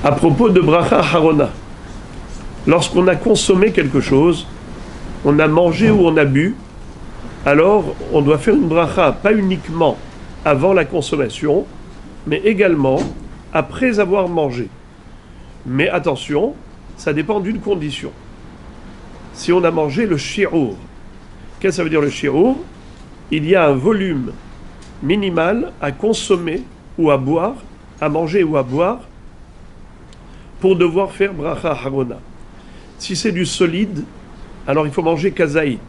À propos de bracha harona, lorsqu'on a consommé quelque chose, on a mangé ou on a bu, alors on doit faire une bracha, pas uniquement avant la consommation, mais également après avoir mangé. Mais attention, ça dépend d'une condition. Si on a mangé le shi'ur, qu'est-ce que ça veut dire le shi'ur? Il y a un volume minimal à consommer ou à boire, à manger ou à boire, pour devoir faire bracha harona. Si c'est du solide, alors il faut manger kazaït.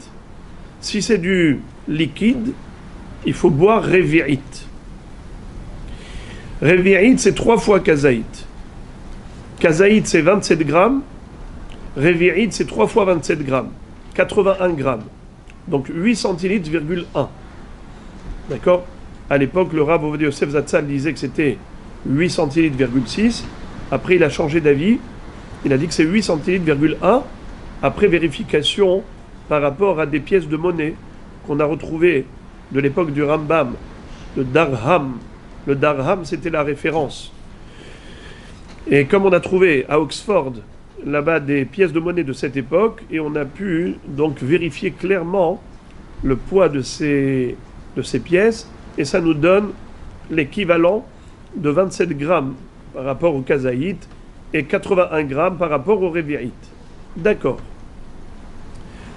Si c'est du liquide, il faut boire revi'it. Revi'it, c'est 3 fois kazaït. Kazaït, c'est 27 grammes. Revi'it, c'est 3 fois 27 grammes. 81 grammes. Donc 8 centilitres,1. D'accord? À l'époque, le Rav Ovadia Yosef Zatzal disait que c'était 8 centilitres,6. Après, il a changé d'avis. Il a dit que c'est 8 centilitres,1. Après vérification par rapport à des pièces de monnaie qu'on a retrouvées de l'époque du Rambam, le Darham. Le Darham, c'était la référence. Et comme on a trouvé à Oxford, là-bas, des pièces de monnaie de cette époque, et on a pu donc vérifier clairement le poids de ces pièces, et ça nous donne l'équivalent de 27 grammes par rapport au kazaït et 81 grammes par rapport au revi'it. D'accord.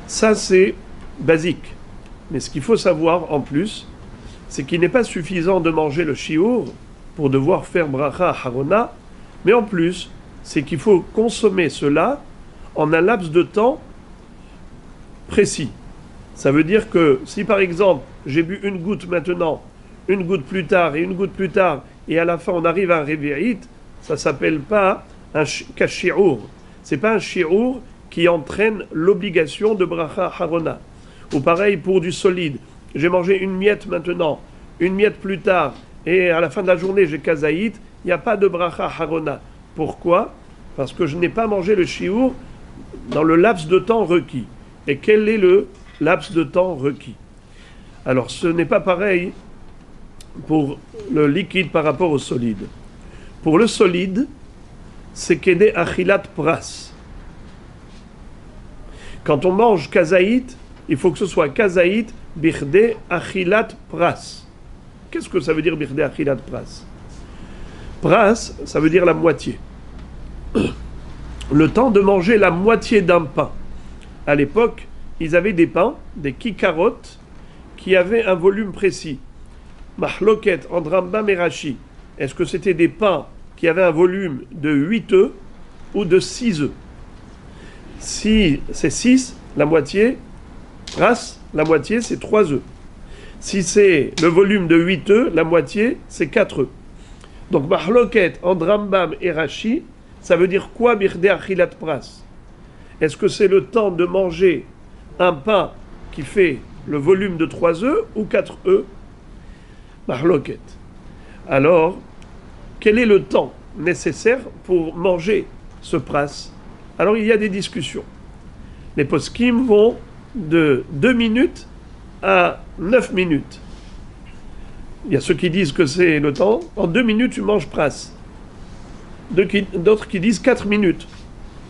Ça, c'est basique. Mais ce qu'il faut savoir en plus, c'est qu'il n'est pas suffisant de manger le shiur pour devoir faire bracha harona, mais en plus, c'est qu'il faut consommer cela en un laps de temps précis. Ça veut dire que si par exemple, j'ai bu une goutte maintenant, une goutte plus tard et une goutte plus tard, et à la fin on arrive à un revi'it, ça ne s'appelle pas un shiur. Ce n'est pas un shiur qui entraîne l'obligation de bracha harona. Ou pareil pour du solide. J'ai mangé une miette maintenant, une miette plus tard, et à la fin de la journée j'ai kazaït, il n'y a pas de bracha harona. Pourquoi? Parce que je n'ai pas mangé le shiur dans le laps de temps requis. Et quel est le laps de temps requis? Alors ce n'est pas pareil pour le liquide par rapport au solide. Pour le solide, c'est kédé achilat pras. Quand on mange kazaït, il faut que ce soit kazaït birdé achilat pras. Qu'est-ce que ça veut dire birdé achilat pras? Pras, ça veut dire la moitié. Le temps de manger la moitié d'un pain. À l'époque, ils avaient des pains, des kikarotes, qui avaient un volume précis. Mahloket, entre Rambam et Rashi. Est-ce que c'était des pains qui avaient un volume de 8 œufs ou de 6 œufs? Si c'est 6, la moitié, pras, la moitié, c'est 3 œufs. Si c'est le volume de 8 œufs, la moitié, c'est 4 œufs. Donc, Mahloket, entre Rambam et Rashi, ça veut dire quoi, birdé achilat pras? Est-ce que c'est le temps de manger un pain qui fait le volume de 3 œufs ou 4 œufs? Mahloket. Alors, quel est le temps nécessaire pour manger ce pras? Alors, il y a des discussions. Les poskim vont de 2 minutes à 9 minutes. Il y a ceux qui disent que c'est le temps. En 2 minutes, tu manges pras. D'autres qui disent 4 minutes.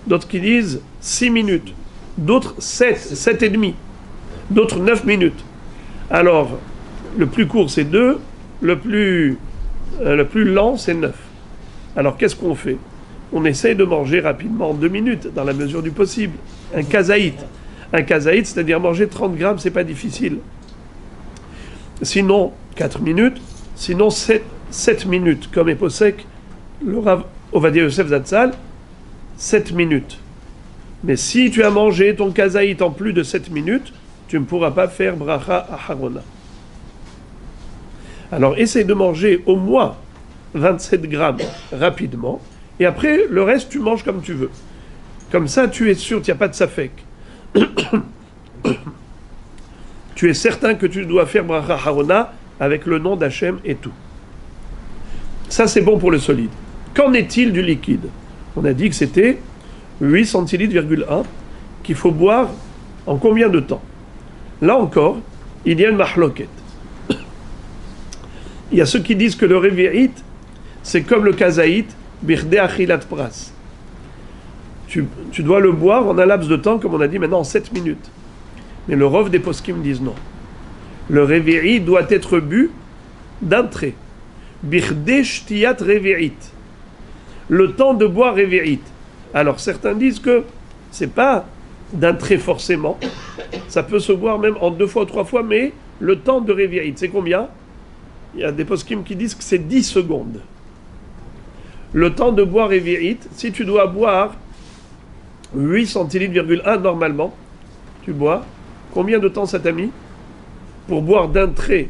D'autres qui disent 6 minutes. D'autres 7 et demi. D'autres 9 minutes. Alors, le plus court, c'est 2. Le plus lent, c'est 9. Alors, qu'est-ce qu'on fait? On essaye de manger rapidement en 2 minutes, dans la mesure du possible. Un kazaït. Un kazaït, c'est-à-dire manger 30 grammes, c'est pas difficile. Sinon, 4 minutes. Sinon, 7 minutes. Comme est posek, le Rav Ovadia Yosef Zatzal, 7 minutes. Mais si tu as mangé ton kazaït en plus de 7 minutes, tu ne pourras pas faire bracha harona. Alors, essaye de manger au moins 27 grammes rapidement, et après, le reste, tu manges comme tu veux. Comme ça, tu es sûr, il n'y a pas de safek. Tu es certain que tu dois faire bracha harona avec le nom d'Hachem et tout. Ça, c'est bon pour le solide. Qu'en est-il du liquide? On a dit que c'était 8 centilitres,1 qu'il faut boire en combien de temps? Là encore, il y a une mahloket. Il y a ceux qui disent que le revi'it, c'est comme le kazaït, Birde achilat pras. Tu dois le boire en un laps de temps, comme on a dit maintenant, en 7 minutes. Mais le rov des poskim disent non. Le réve'i doit être bu d'un trait. Birde shtiyat réve'it. Le temps de boire réve'it. Alors certains disent que c'est pas d'un trait forcément. Ça peut se boire même en 2 fois ou 3 fois, mais le temps de réve'it, c'est combien? Il y a des poskim qui disent que c'est 10 secondes. Le temps de boire réve'it, si tu dois boire 8 centilitres,1 normalement, tu bois, combien de temps ça t'a mis? Pour boire d'un trait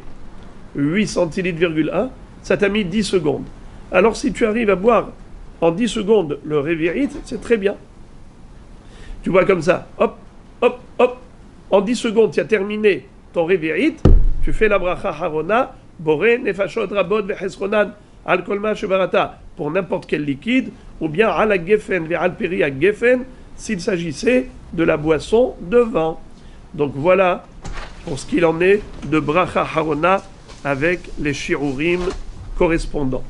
8 centilitres,1, ça t'a mis 10 secondes. Alors si tu arrives à boire en 10 secondes le réve'it, c'est très bien. Tu bois comme ça, hop, hop, hop, en 10 secondes tu as terminé ton réve'it, tu fais la bracha harona, boré, nefashot, rabot, vechesronan, al kolma shebarata, pour n'importe quel liquide, ou bien al gefen, ve'al peri à gefen, s'il s'agissait de la boisson de vin. Donc voilà pour ce qu'il en est de bracha harona avec les shiurim correspondants.